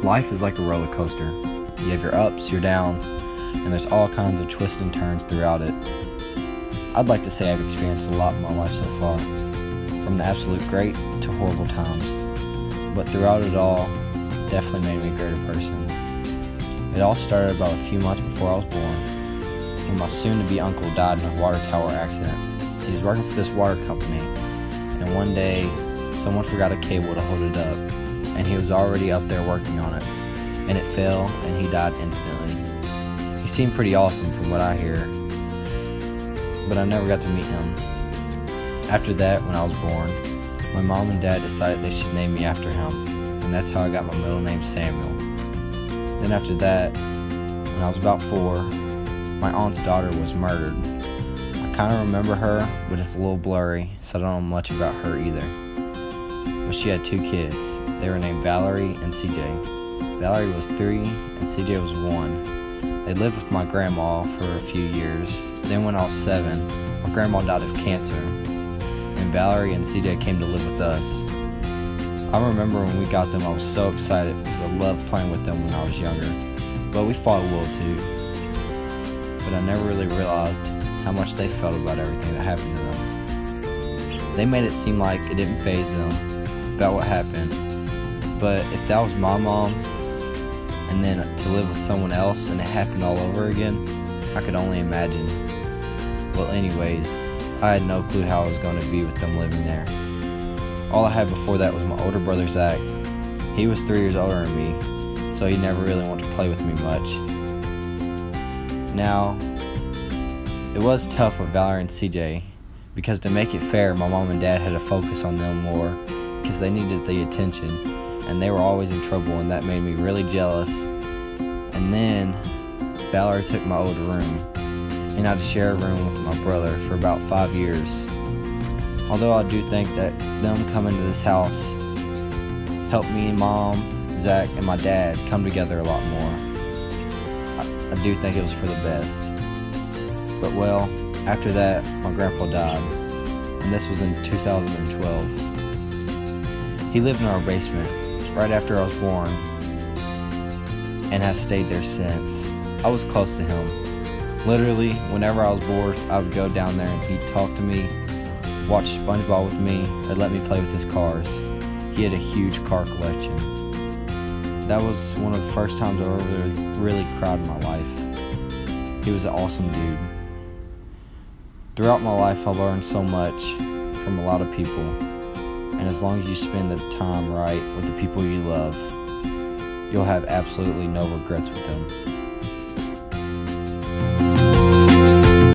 Life is like a roller coaster. You have your ups, your downs, and there's all kinds of twists and turns throughout it. I'd like to say I've experienced a lot in my life so far, from the absolute great to horrible times. But throughout it all, it definitely made me a greater person. It all started about a few months before I was born, when my soon-to-be uncle died in a water tower accident. He was working for this water company, and one day, someone forgot a cable to hold it up, and he was already up there working on it, and it fell, and he died instantly. He seemed pretty awesome from what I hear, but I never got to meet him. After that, when I was born, my mom and dad decided they should name me after him, and that's how I got my middle name Samuel. Then after that, when I was about 4, my aunt's daughter was murdered. I kind of remember her, but it's a little blurry, so I don't know much about her either. But she had 2 kids. They were named Valerie and CJ. Valerie was 3 and CJ was 1. They lived with my grandma for a few years. Then when I was 7, my grandma died of cancer, and Valerie and CJ came to live with us. I remember when we got them, I was so excited because I loved playing with them when I was younger. But we fought a little too. But I never really realized how much they felt about everything that happened to them. They made it seem like it didn't faze them about what happened. But if that was my mom, and then to live with someone else and it happened all over again, I could only imagine. Well, anyways, I had no clue how I was going to be with them living there. All I had before that was my older brother Zach. He was 3 years older than me, so he never really wanted to play with me much. Now, it was tough with Valerie and CJ, because to make it fair, my mom and dad had to focus on them more, because they needed the attention, and they were always in trouble, and that made me really jealous. And then, Valerie took my old room, and I had to share a room with my brother for about 5 years. Although I do think that them coming to this house helped me and Mom, Zach, and my dad come together a lot more. I do think it was for the best. But well, after that, my grandpa died, and this was in 2012. He lived in our basement right after I was born, and has stayed there since. I was close to him. Literally, whenever I was bored, I would go down there and he'd talk to me, watch SpongeBob with me, or let me play with his cars. He had a huge car collection. That was one of the first times I ever really cried in my life. He was an awesome dude. Throughout my life, I learned so much from a lot of people, and as long as you spend the time right with the people you love, you'll have absolutely no regrets with them.